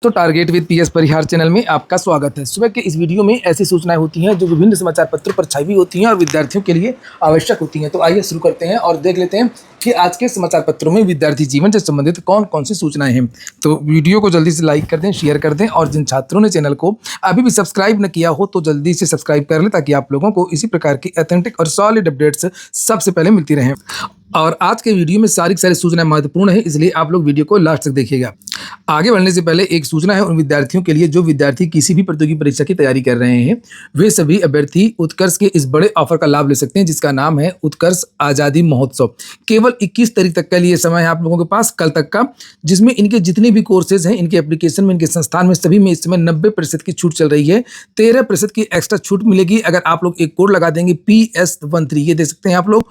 तो target with PS Parihar channel में आपका स्वागत है। सुबह के इस वीडियो में ऐसी सूचनाएं होती हैं जो विभिन्न समाचार पत्रों पर छाई हुई होती हैं और विद्यार्थियों के लिए आवश्यक होती हैं। तो आइए शुरू करते हैं और देख लेते हैं कि आज के समाचार पत्रों में विद्यार्थी जीवन से संबंधित कौन कौन सी सूचनाएं हैं। तो वीडियो को जल्दी से लाइक कर दें, शेयर कर दें और जिन छात्रों ने चैनल को अभी भी सब्सक्राइब न किया हो तो जल्दी से सब्सक्राइब कर लें ताकि आप लोगों को इसी प्रकार की ऑथेंटिक और सॉलिड अपडेट्स सबसे पहले मिलती रहें। और आज के वीडियो में सारी सूचनाएं महत्वपूर्ण है, इसलिए आप लोग वीडियो को लास्ट तक देखिएगा। आगे बढ़ने से पहले एक सूचना है उन विद्यार्थियों के लिए जो विद्यार्थी किसी भी प्रतियोगी परीक्षा की तैयारी कर रहे हैं। वे सभी अभ्यर्थी उत्कर्ष के इस बड़े ऑफर का लाभ ले सकते हैं जिसका नाम है उत्कर्ष आज़ादी महोत्सव। केवल 21 तारीख तक का लिए समय है आप लोगों के पास, कल तक का, जिसमें इनके जितने भी कोर्सेज हैं इनके एप्लीकेशन में, इनके संस्थान में, सभी में इस समय 90% की छूट चल रही है। 13% की एक्स्ट्रा छूट मिलेगी अगर आप लोग एक कोड लगा देंगे PS13, ये दे सकते हैं आप लोग।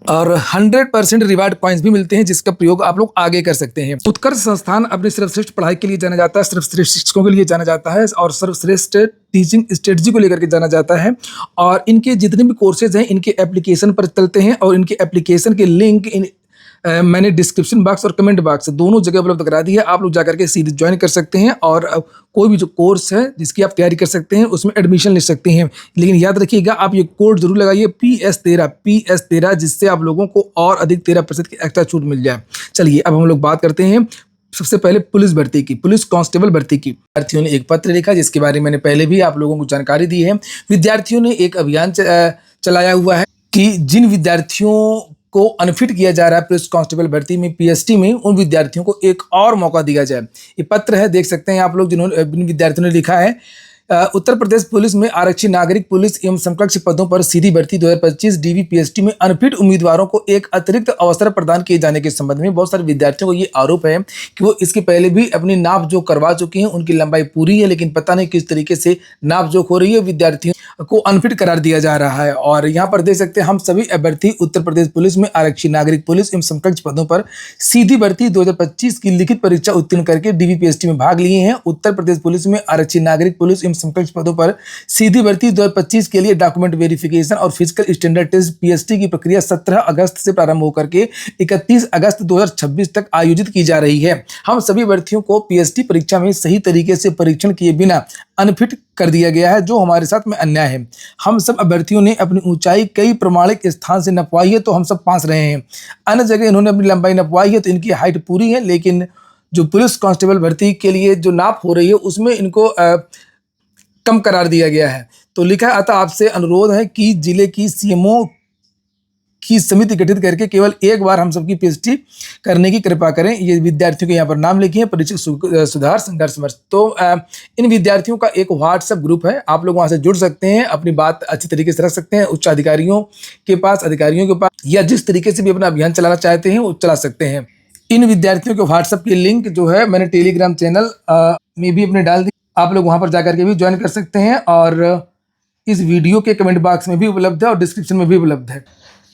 और 100% रिवार्ड पॉइंट्स भी मिलते हैं जिसका प्रयोग आप लोग आगे कर सकते हैं। उत्कर्ष संस्थान अपने सर्वश्रेष्ठ पढ़ाई के लिए जाना जाता है, सर्वश्रेष्ठ शिक्षकों के लिए जाना जाता है और सर्वश्रेष्ठ टीचिंग स्ट्रेटजी को लेकर के जाना जाता है। और इनके जितने भी कोर्सेज हैं इनके एप्लीकेशन पर चलते हैं और इनके एप्लीकेशन के लिंक मैंने डिस्क्रिप्शन बॉक्स और कमेंट बॉक्स दोनों जगह उपलब्ध करा दी है। आप लोग जाकर के सीधे ज्वाइन कर सकते हैं और कोई भी जो कोर्स है जिसकी आप तैयारी कर सकते हैं उसमें एडमिशन ले सकते हैं। लेकिन याद रखिएगा आप ये कोड जरूर लगाइए PS13, जिससे आप लोगों को और अधिक 13% की एक्स्ट्रा छूट मिल जाए। चलिए अब हम लोग बात करते हैं सबसे पहले पुलिस भर्ती की, पुलिस कांस्टेबल भर्ती की। विद्यार्थियों ने एक पत्र लिखा जिसके बारे में मैंने पहले भी आप लोगों को जानकारी दी है। विद्यार्थियों ने एक अभियान चलाया हुआ है कि जिन विद्यार्थियों को अनफिट किया जा रहा है पुलिस कांस्टेबल भर्ती में, PST में, उन विद्यार्थियों को एक और मौका दिया जाए। ये पत्र है, देख सकते हैं आप लोग, जिन विद्यार्थियों ने लिखा है। उत्तर प्रदेश पुलिस में आरक्षी नागरिक पुलिस एवं समकक्ष पदों पर सीधी भर्ती 2025 DV PST में अनफिट उम्मीदवारों को एक अतिरिक्त अवसर प्रदान किए जाने के संबंध में बहुत सारे विद्यार्थियों को ये आरोप है कि वो इसके पहले भी अपनी नाप जोख करवा चुके हैं, उनकी लंबाई पूरी है लेकिन पता नहीं किस तरीके से नाप जोख हो रही है, विद्यार्थियों को अनफिट करार दिया जा रहा है। और यहाँ पर देख सकते हैं हम सभी अभ्यर्थी उत्तर प्रदेश पुलिस में आरक्षी नागरिक पुलिस एवं समकक्ष पदों पर सीधी भर्ती 2025 की लिखित परीक्षा उत्तीर्ण करके DV PST में भाग लिए हैं। उत्तर प्रदेश पुलिस में आरक्षी नागरिक पुलिस एवं समकक्ष पदों पर सीधी भर्ती 2025 के लिए डॉक्यूमेंट वेरिफिकेशन और फिजिकल स्टैंडर्ड टेस्ट PST की प्रक्रिया 17 अगस्त से प्रारंभ होकर के 31 अगस्त 2026 तक आयोजित की जा रही है। हम सभी अभ्यर्थियों को PST परीक्षा में सही तरीके से परीक्षण किए बिना अनफिट कर दिया गया है, जो हमारे साथ में अन्याय है। हम सब अभ्यर्थियों ने अपनी ऊंचाई कई प्रमाणिक स्थान से नपवाई है तो हम सब पास रहे हैं। अन्य जगह इन्होंने अपनी लंबाई नपवाई है तो इनकी हाइट पूरी है, लेकिन जो पुलिस कांस्टेबल भर्ती के लिए जो नाप हो रही है उसमें इनको कम करार दिया गया है। तो लिखा है, अतः आपसे अनुरोध है कि जिले की CMO की समिति गठित करके केवल एक बार हम सबकी PST करने की कृपा करें। ये विद्यार्थियों के यहाँ पर नाम लिखे हैं, परीक्षा सुधार संघर्ष मंच। तो इन विद्यार्थियों का एक WhatsApp ग्रुप है, आप लोग वहाँ से जुड़ सकते हैं, अपनी बात अच्छी तरीके से रख सकते हैं उच्च अधिकारियों के पास, या जिस तरीके से भी अपना अभियान चलाना चाहते हैं वो चला सकते हैं। इन विद्यार्थियों के WhatsApp की लिंक जो है मैंने टेलीग्राम चैनल में भी अपने डाल दी, आप लोग वहाँ पर जाकर के भी ज्वाइन कर सकते हैं और इस वीडियो के कमेंट बॉक्स में भी उपलब्ध है और डिस्क्रिप्शन में भी उपलब्ध है।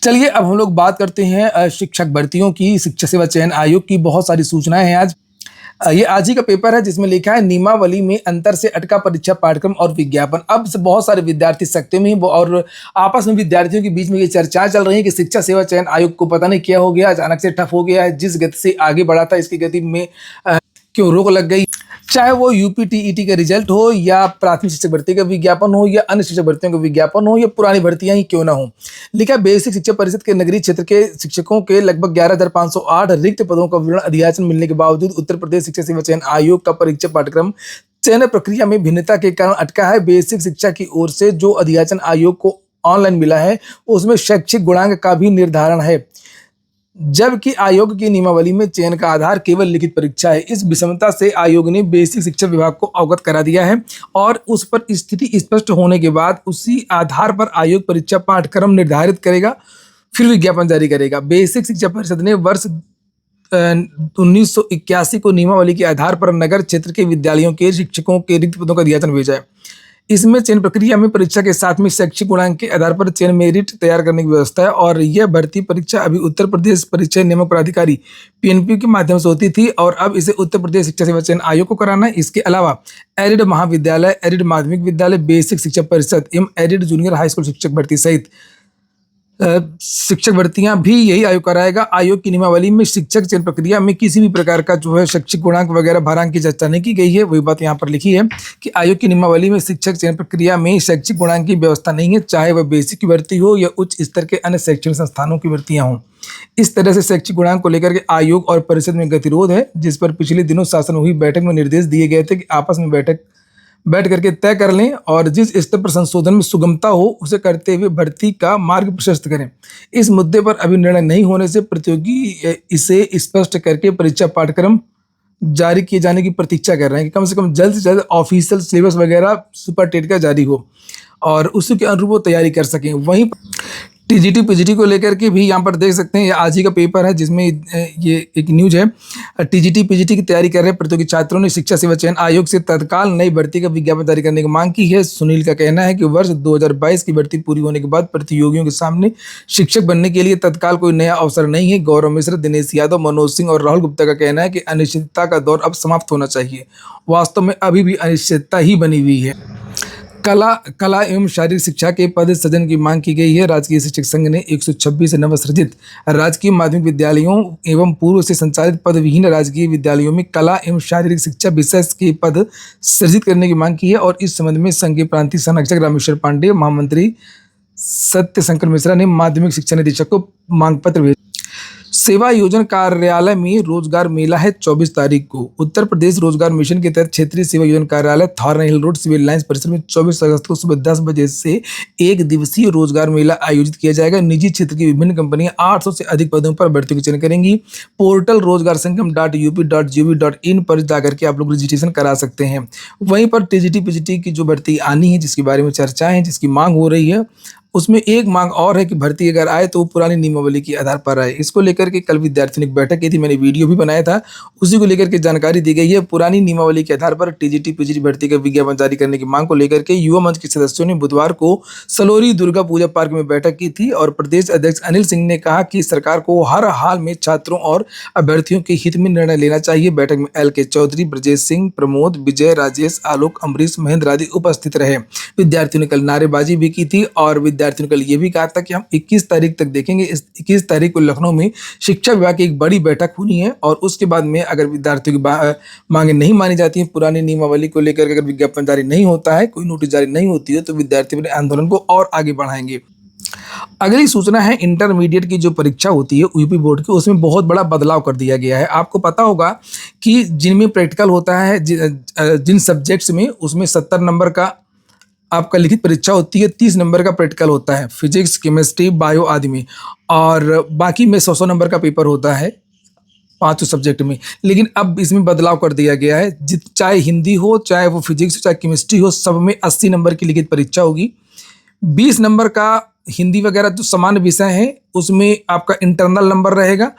चलिए अब हम लोग बात करते हैं शिक्षक भर्तियों की। शिक्षा सेवा चयन आयोग की बहुत सारी सूचनाएं हैं आज। ये आज ही का पेपर है जिसमें लिखा है नियमावली में अंतर से अटका परीक्षा पाठ्यक्रम और विज्ञापन। अब से बहुत सारे विद्यार्थी सकते में और आपस में विद्यार्थियों के बीच में ये चर्चाएं चल रही है कि शिक्षा सेवा चयन आयोग को पता नहीं क्या हो गया, अचानक से ठप हो गया है। जिस गति से आगे बढ़ा था इसकी गति में क्यों रोक लग गई। चाहे वो UP-TET का रिजल्ट हो या प्राथमिक शिक्षक भर्ती का विज्ञापन हो या अन्य शिक्षक भर्तियों का विज्ञापन हो या पुरानी भर्तियां ही क्यों ना हो। लिखा बेसिक शिक्षा परिषद के नगरीय क्षेत्र के शिक्षकों के लगभग 11,508 रिक्त पदों का विवरण अधियाचन मिलने के बावजूद उत्तर प्रदेश शिक्षा सेवा चयन आयोग का परीक्षा पाठ्यक्रम चयन प्रक्रिया में भिन्नता के कारण अटका है। बेसिक शिक्षा की ओर से जो अधियाचन आयोग को ऑनलाइन मिला है उसमें शैक्षिक गुणांक का भी निर्धारण है, जबकि आयोग की नियमावली में चयन का आधार केवल लिखित परीक्षा है। इस विषमता से आयोग ने बेसिक शिक्षा विभाग को अवगत करा दिया है और उस पर स्थिति स्पष्ट होने के बाद उसी आधार पर आयोग परीक्षा पाठ्यक्रम निर्धारित करेगा, फिर विज्ञापन जारी करेगा। बेसिक शिक्षा परिषद ने वर्ष 1981 को नियमावली के आधार पर नगर क्षेत्र के विद्यालयों के शिक्षकों के रिक्त पदों का अधियाचन भेजा है। इसमें चयन प्रक्रिया में परीक्षा के साथ में शैक्षिक गुणांक के आधार पर चयन मेरिट तैयार करने की व्यवस्था है और यह भर्ती परीक्षा अभी उत्तर प्रदेश परीक्षा नियामक प्राधिकारी PNP के माध्यम से होती थी और अब इसे उत्तर प्रदेश शिक्षा सेवा चयन आयोग को कराना है। इसके अलावा एरिड महाविद्यालय, एरिड माध्यमिक विद्यालय, बेसिक शिक्षा परिषद एवं एरिड जूनियर हाई स्कूल शिक्षक भर्ती सहित शिक्षक भर्तियां भी यही आयोग कराएगा। आयोग की नियमावली में शिक्षक चयन प्रक्रिया में किसी भी प्रकार का जो है शैक्षिक गुणांक वगैरह भारांक की चर्चा नहीं की गई है। वही बात यहाँ पर लिखी है कि आयोग की नियमावली में शिक्षक चयन प्रक्रिया में शैक्षिक गुणांक की व्यवस्था नहीं है, चाहे वह बेसिक की भर्ती हो या उच्च स्तर के अन्य शैक्षणिक संस्थानों की भर्तियां हों। इस तरह से शैक्षिक गुणांक को लेकर के आयोग और परिषद में गतिरोध है, जिस पर पिछले दिनों शासन हुई बैठक में निर्देश दिए गए थे कि आपस में बैठ करके तय कर लें और जिस स्तर पर संशोधन में सुगमता हो उसे करते हुए भर्ती का मार्ग प्रशस्त करें। इस मुद्दे पर अभी निर्णय नहीं होने से प्रतियोगी इसे स्पष्ट करके परीक्षा पाठ्यक्रम जारी किए जाने की प्रतीक्षा कर रहे हैं कि कम से कम जल्द से जल्द ऑफिशियल सिलेबस वगैरह सुपर टेट का जारी हो और उसी के अनुरूप वो तैयारी कर सकें। वहीं टीजीटी पीजीटी को लेकर के भी यहाँ पर देख सकते हैं, ये आज ही का पेपर है जिसमें ये एक न्यूज है। टीजीटी पीजीटी की तैयारी कर रहे प्रतियोगी छात्रों ने शिक्षा सेवा चयन आयोग से तत्काल नई भर्ती का विज्ञापन जारी करने की मांग की है। सुनील का कहना है कि वर्ष 2022 की भर्ती पूरी होने के बाद प्रतियोगियों के सामने शिक्षक बनने के लिए तत्काल कोई नया अवसर नहीं है। गौरव मिश्र, दिनेश यादव, मनोज सिंह और राहुल गुप्ता का कहना है कि अनिश्चितता का दौर अब समाप्त होना चाहिए। वास्तव में अभी भी अनिश्चितता ही बनी हुई है। कला एवं शारीरिक शिक्षा के पद सृजन की मांग की गई है। राजकीय शिक्षक संघ ने 126 नवसृजित राजकीय माध्यमिक विद्यालयों एवं पूर्व से संचालित पद विहीन राजकीय विद्यालयों में कला एवं शारीरिक शिक्षा विषय के पद सृजित करने की मांग की है और इस संबंध में संघ के प्रांतीय संरक्षक रामेश्वर पांडे, महामंत्री सत्य शंकर मिश्रा ने माध्यमिक शिक्षा निदेशक को मांग पत्र भेजा। सेवा योजन कार्यालय में रोजगार मेला है 24 तारीख को। उत्तर प्रदेश रोजगार मिशन के तहत क्षेत्रीय सेवा योजन कार्यालय थाना हिल रोड सिविल लाइंस परिसर में 24 अगस्त को सुबह 10 बजे से एक दिवसीय रोजगार मेला आयोजित किया जाएगा। निजी क्षेत्र की विभिन्न कंपनियां 800 से अधिक पदों पर भर्ती का चयन करेंगी। पोर्टल रोजगार संगम .up.gov.in पर जाकर के आप लोग रजिस्ट्रेशन करा सकते हैं। वहीं पर टीजीटी पीजीटी की जो भर्ती आनी है, जिसके बारे में चर्चा है, जिसकी मांग हो रही है, उसमें एक मांग और है कि भर्ती अगर आए तो पुरानी नियमावली के आधार पर आए। इसको लेकर के कल विद्यार्थियों ने एक बैठक की थी, मैंने वीडियो भी बनाया था, उसी को लेकर के जानकारी दी गई है। पुरानी नियमावली के आधार पर टीजीटी पीजीटी भर्ती का विज्ञापन जारी करने की मांग को लेकर के युवा मंच के सदस्यों ने बुधवार को सलोरी दुर्गा पूजा पार्क में बैठक की थी और प्रदेश अध्यक्ष अनिल सिंह ने कहा कि सरकार को हर हाल में छात्रों और अभ्यर्थियों के हित में निर्णय लेना चाहिए। बैठक में LK चौधरी, ब्रजेश सिंह, प्रमोद, विजय, राजेश, आलोक, अमरीश, महेंद्र आदि उपस्थित रहे। विद्यार्थियों ने कल नारेबाजी भी की थी और विद्यार्थियों ने कल ये भी कहा था कि हम 21 तारीख तक देखेंगे। इस 21 तारीख को लखनऊ में शिक्षा विभाग की एक बड़ी बैठक होनी है और उसके बाद में अगर विद्यार्थियों की मांगे नहीं मानी जाती हैं, पुरानी नियमावली को लेकर अगर विज्ञापन जारी नहीं होता है, कोई नोटिस जारी नहीं होती है, तो विद्यार्थी अपने आंदोलन को और आगे बढ़ाएंगे। अगली सूचना है इंटरमीडिएट की जो परीक्षा होती है यूपी बोर्ड की, उसमें बहुत बड़ा बदलाव कर दिया गया है। आपको पता होगा कि जिनमें प्रैक्टिकल होता है, जिन सब्जेक्ट्स में, उसमें 70 नंबर का आपका लिखित परीक्षा होती है, 30 नंबर का प्रैक्टिकल होता है, फिजिक्स, केमिस्ट्री, बायो आदि में, और बाकी में 100 नंबर का पेपर होता है 5 सब्जेक्ट में। लेकिन अब इसमें बदलाव कर दिया गया है, चाहे हिंदी हो, चाहे वो फिजिक्स हो, चाहे केमिस्ट्री हो, सब में 80 नंबर की लिखित परीक्षा होगी। 20 नंबर का हिंदी वगैरह जो सामान्य विषय हैं उसमें आपका इंटरनल नंबर रहेगा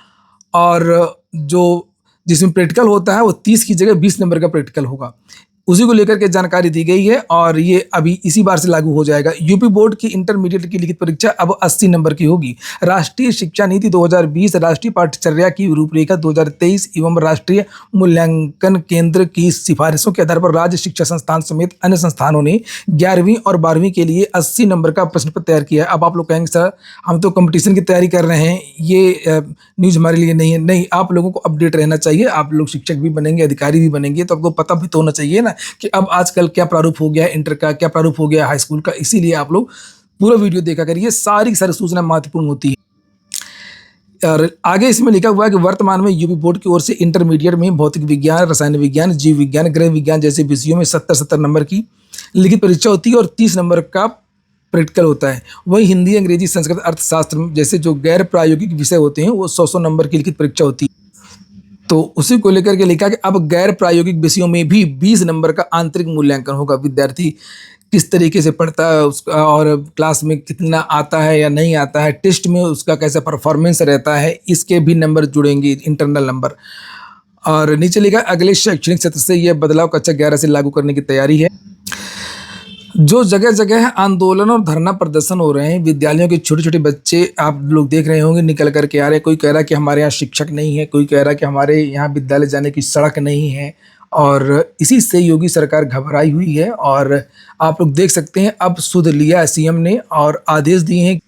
और जो जिसमें प्रैक्टिकल होता है वो 30 की जगह 20 नंबर का प्रैक्टिकल होगा। उसी को लेकर के जानकारी दी गई है और ये अभी इसी बार से लागू हो जाएगा। यूपी बोर्ड की इंटरमीडिएट की लिखित परीक्षा अब 80 नंबर की होगी। राष्ट्रीय शिक्षा नीति 2020, राष्ट्रीय पाठ्यचर्या की रूपरेखा 2023 एवं राष्ट्रीय मूल्यांकन केंद्र की सिफारिशों के आधार पर राज्य शिक्षा संस्थान समेत अन्य संस्थानों ने 11वीं और 12वीं के लिए 80 नंबर का प्रश्न पत्र तैयार किया है। अब आप लोग कहेंगे सर हम तो कंपटीशन की तैयारी कर रहे हैं, ये न्यूज़ हमारे लिए नहीं है। नहीं, आप लोगों को अपडेट रहना चाहिए। आप लोग शिक्षक भी बनेंगे, अधिकारी भी बनेंगे, तो आपको पता भी तो होना चाहिए ना कि अब आजकल क्या प्रारूप हो गया है, इंटर का क्या प्रारूप हो गया है, हाई स्कूल का। इसीलिए आप लोग पूरा वीडियो देखा करिए, सारी सूचना महत्वपूर्ण होती है। और आगे इसमें लिखा हुआ है कि वर्तमान में यूपी बोर्ड की ओर से इंटरमीडिएट में भौतिक विज्ञान, रसायन विज्ञान, जीव विज्ञान, गृह विज्ञान जैसे विषयों में 70 नंबर की लिखित परीक्षा होती है और 30 नंबर का प्रैक्टिकल होता है। वहीं हिंदी, अंग्रेजी, संस्कृत, अर्थशास्त्र जैसे जो गैर प्रायोगिक विषय होते हैं वो 100 नंबर की लिखित परीक्षा होती है। तो उसी को लेकर के लिखा कि अब गैर प्रायोगिक विषयों में भी 20 नंबर का आंतरिक मूल्यांकन होगा। विद्यार्थी किस तरीके से पढ़ता है उसका और क्लास में कितना आता है या नहीं आता है, टेस्ट में उसका कैसा परफॉर्मेंस रहता है, इसके भी नंबर जुड़ेंगे, इंटरनल नंबर। और नीचे लिखा अगले शैक्षणिक सत्र से यह बदलाव कक्षा 11 से लागू करने की तैयारी है। जो जगह जगह आंदोलन और धरना प्रदर्शन हो रहे हैं, विद्यालयों के छोटे छोटे बच्चे आप लोग देख रहे होंगे निकल करके आ रहे हैं। कोई कह रहा है कि हमारे यहाँ शिक्षक नहीं है, कोई कह रहा है कि हमारे यहाँ विद्यालय जाने की सड़क नहीं है, और इसी से योगी सरकार घबराई हुई है। और आप लोग देख सकते हैं अब सुध लिया सीएम ने और आदेश दिए हैं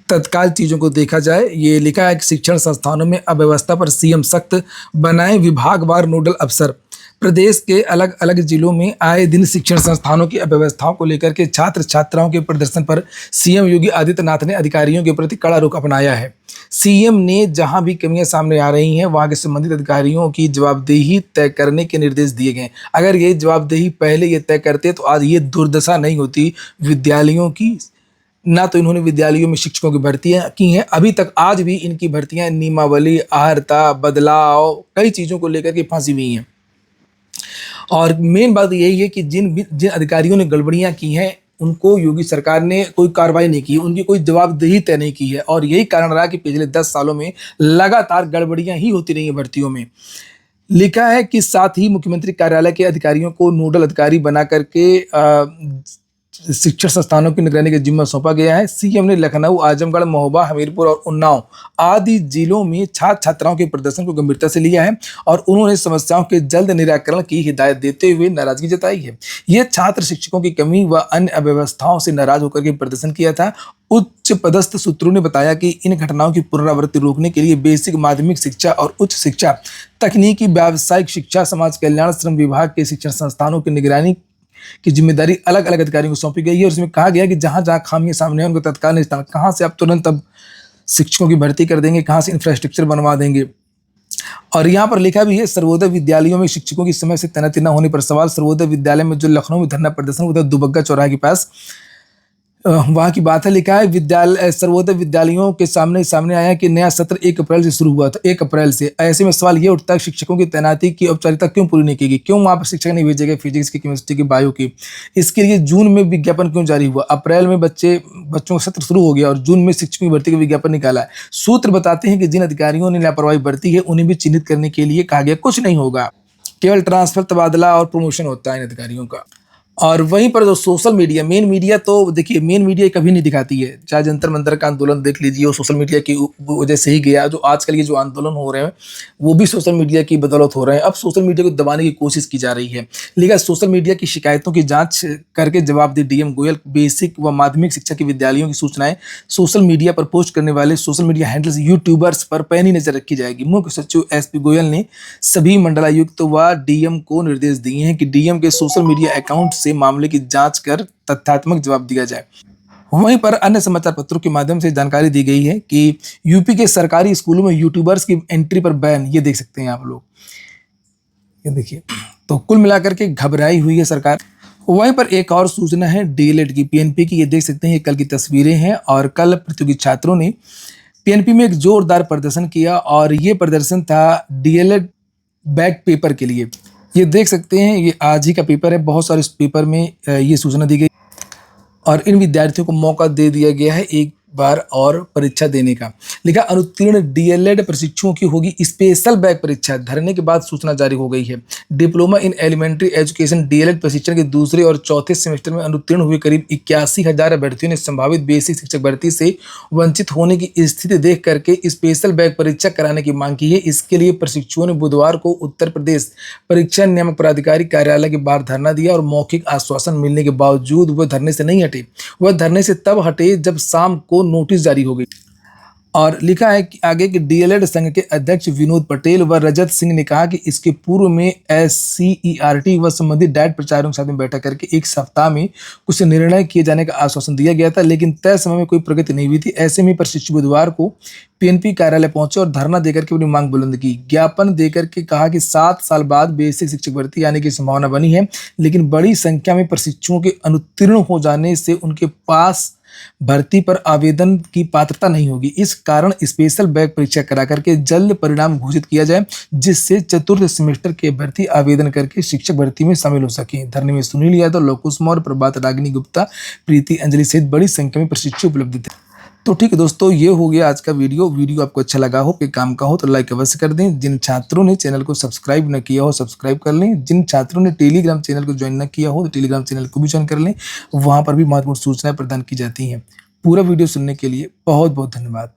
तत्काल चीज़ों को देखा जाए। ये लिखा है कि शिक्षण संस्थानों में अव्यवस्था पर सीएम सख्त, बनाए विभागवार नोडल अफसर। प्रदेश के अलग अलग जिलों में आए दिन शिक्षण संस्थानों की अव्यवस्थाओं को लेकर के छात्र छात्राओं के प्रदर्शन पर सीएम योगी आदित्यनाथ ने अधिकारियों के प्रति कड़ा रुख अपनाया है। सीएम ने जहां भी कमियां सामने आ रही हैं वहां के संबंधित अधिकारियों की जवाबदेही तय करने के निर्देश दिए गए। अगर ये जवाबदेही पहले ये तय करते तो आज ये दुर्दशा नहीं होती विद्यालयों की। ना तो इन्होंने विद्यालयों में शिक्षकों की भर्तियां की हैं, अभी तक आज भी इनकी भर्तियां नियमावली, आहर्ता, बदलाव, कई चीज़ों को लेकर के फंसी हुई हैं। और मेन बात यही है कि जिन अधिकारियों ने गड़बड़ियां की हैं उनको योगी सरकार ने कोई कार्रवाई नहीं की, उनकी कोई जवाबदेही तय नहीं की है। और यही कारण रहा कि पिछले 10 सालों में लगातार गड़बड़ियां ही होती रही हैं भर्तियों में। लिखा है कि साथ ही मुख्यमंत्री कार्यालय के अधिकारियों को नोडल अधिकारी बना करके शिक्षण संस्थानों की निगरानी का जिम्मा सौंपा गया है। सीएम ने लखनऊ, आजमगढ़, महोबा, हमीरपुर और उन्नाव आदि जिलों में छात्र छात्राओं के प्रदर्शन को गंभीरता से लिया है और उन्होंने समस्याओं के जल्द निराकरण की हिदायत देते हुए नाराजगी जताई है। ये छात्र शिक्षकों की कमी व अन्य अव्यवस्थाओं से नाराज होकर के प्रदर्शन किया था। उच्च पदस्थ सूत्रों ने बताया कि इन घटनाओं की पुनरावृत्ति रोकने के लिए बेसिक माध्यमिक शिक्षा और उच्च शिक्षा, तकनीकी, व्यावसायिक शिक्षा, समाज कल्याण, श्रम विभाग के शिक्षण संस्थानों की निगरानी की जिम्मेदारी अलग अलग अधिकारियों को सौंपी गई है। और उसमें कहा गया कि जहां जहां खामियां सामने हैं उनको तत्काल निस्तारण, कहां से आप तुरंत अब शिक्षकों की भर्ती कर देंगे, कहां से इंफ्रास्ट्रक्चर बनवा देंगे। और यहाँ पर लिखा भी है, सर्वोदय विद्यालयों में शिक्षकों की समय से तैनाती न होने पर सवाल। सर्वोदय विद्यालय में जो लखनऊ में धरना प्रदर्शन हुआ था दुबग्गा चौराहे के पास, वहाँ की बात है। लिखा है विद्यालय सर्वोदय विद्यालयों के सामने आया कि नया सत्र 1 अप्रैल से शुरू हुआ था। 1 अप्रैल से ऐसे में सवाल ये उठता है शिक्षकों की तैनाती की औपचारिकता क्यों पूरी नहीं की गई, क्यों वहाँ पर शिक्षक नहीं भेजे गए फिजिक्स की, केमिस्ट्री की, बायो की। इसके लिए जून में विज्ञापन क्यों जारी हुआ, अप्रैल में बच्चों का सत्र शुरू हो गया और जून में शिक्षकों की भर्ती का विज्ञापन निकाला है। सूत्र बताते हैं कि जिन अधिकारियों ने लापरवाही बरती है उन्हें भी चिन्हित करने के लिए कहा गया। कुछ नहीं होगा, केवल ट्रांसफर, तबादला और प्रमोशन होता है इन अधिकारियों का। और वहीं पर जो सोशल मीडिया, मेन मीडिया, तो देखिए मेन मीडिया कभी नहीं दिखाती है। चाहे जंतर मंतर का आंदोलन देख लीजिए, वो सोशल मीडिया की वजह से ही गया। जो आजकल ये जो आंदोलन हो रहे हैं वो भी सोशल मीडिया की बदौलत हो रहे हैं। अब सोशल मीडिया को दबाने की कोशिश की जा रही है। लेकिन सोशल मीडिया की शिकायतों की जांच करके जवाब दे डीएम गोयल। बेसिक व माध्यमिक शिक्षा के विद्यालयों की सूचनाएं सोशल मीडिया पर पोस्ट करने वाले सोशल मीडिया हैंडल्स, यूट्यूबर्स पर पैनी नजर रखी जाएगी। मुख्य सचिव एसपी गोयल ने सभी मंडलायुक्त व डीएम को निर्देश दिए हैं कि डीएम के सोशल मीडिया अकाउंट से मामले की जांच कर तथ्यात्मक जवाब दिया जाए। वहीं पर अन्य समाचार पत्रों के माध्यम से जानकारी दी गई है कि यूपी के सरकारी स्कूलों में यूट्यूबर्स की एंट्री पर बैन। ये देख सकते हैं आप लोग, ये देखिए। तो कुल मिलाकर के घबराई हुई है सरकार। वहीं पर एक और सूचना है डीएलएड की, पीएनपी की। ये देख सकते हैं, ये कल की तस्वीरें हैं। और कल प्रतियोगी छात्रों ने पीएनपी में एक जोरदार प्रदर्शन किया और ये प्रदर्शन था डीएलएड बैक पेपर के लिए। ये देख सकते हैं, ये आज ही का पेपर है। बहुत सारे इस पेपर में ये सूचना दी गई और इन विद्यार्थियों को मौका दे दिया गया है एक बार और परीक्षा देने का। लिखा अनुत्तीर्ण डीएलएड प्रशिक्षुओं की होगी स्पेशल बैक परीक्षा। धरने के बाद सूचना जारी हो गई है। Diploma in elementary education DElEd प्रशिक्षण के दूसरे और चौथे सेमेस्टर में अनुत्तीर्ण हुए करीब 81,000 अभ्यर्थियों ने संभावित बेसिक शिक्षक भर्ती से वंचित होने की स्थिति देख करके स्पेशल बैक परीक्षा कराने की मांग की है। इसके लिए प्रशिक्षुओं ने बुधवार को उत्तर प्रदेश परीक्षा नियामक प्राधिकारी कार्यालय के बाहर धरना दिया और मौखिक आश्वासन मिलने के बावजूद वह धरने से नहीं हटे। वह धरने से तब हटे जब शाम को नोटिस जारी हो गई। और लिखा है कि आगे कि डीएलएड संघ के अध्यक्ष विनोद पटेल व रजत सिंह ने कहा कि इसके पूर्व में एससीईआरटी व संबंधित डाइट प्रचारकों के साथ में बैठक करके एक सप्ताह में कुछ निर्णय किए जाने का आश्वासन दिया गया था, लेकिन तय समय में कोई प्रगति नहीं हुई थी। ऐसे में प्रशिक्षु बुधवार को पीएनपी कार्यालय पहुंचे और धरना देकर के अपनी मांग बुलंद की। ज्ञापन देकर के कहा कि 7 साल बाद बेसिक शिक्षक भर्ती आने की संभावना बनी है, लेकिन बड़ी संख्या में प्रशिक्षुओं के अनुत्तीर्ण हो जाने से उनके पास भर्ती पर आवेदन की पात्रता नहीं होगी। इस कारण स्पेशल बैक परीक्षा करा करके जल्द परिणाम घोषित किया जाए, जिससे चतुर्थ सेमेस्टर के भर्ती आवेदन करके शिक्षक भर्ती में शामिल हो सके। धरने में सुनील यादव, लोकुश मौर्य, प्रभात रागिनी गुप्ता, प्रीति अंजलि सहित बड़ी संख्या में प्रशिक्षु उपलब्ध थे। तो ठीक है दोस्तों, ये हो गया आज का वीडियो आपको अच्छा लगा हो, कि काम का हो तो लाइक अवश्य कर दें। जिन छात्रों ने चैनल को सब्सक्राइब न किया हो सब्सक्राइब कर लें। जिन छात्रों ने टेलीग्राम चैनल को ज्वाइन न किया हो तो टेलीग्राम चैनल को भी ज्वाइन कर लें, वहाँ पर भी महत्वपूर्ण सूचनाएं प्रदान की जाती हैं। पूरा वीडियो सुनने के लिए बहुत बहुत धन्यवाद।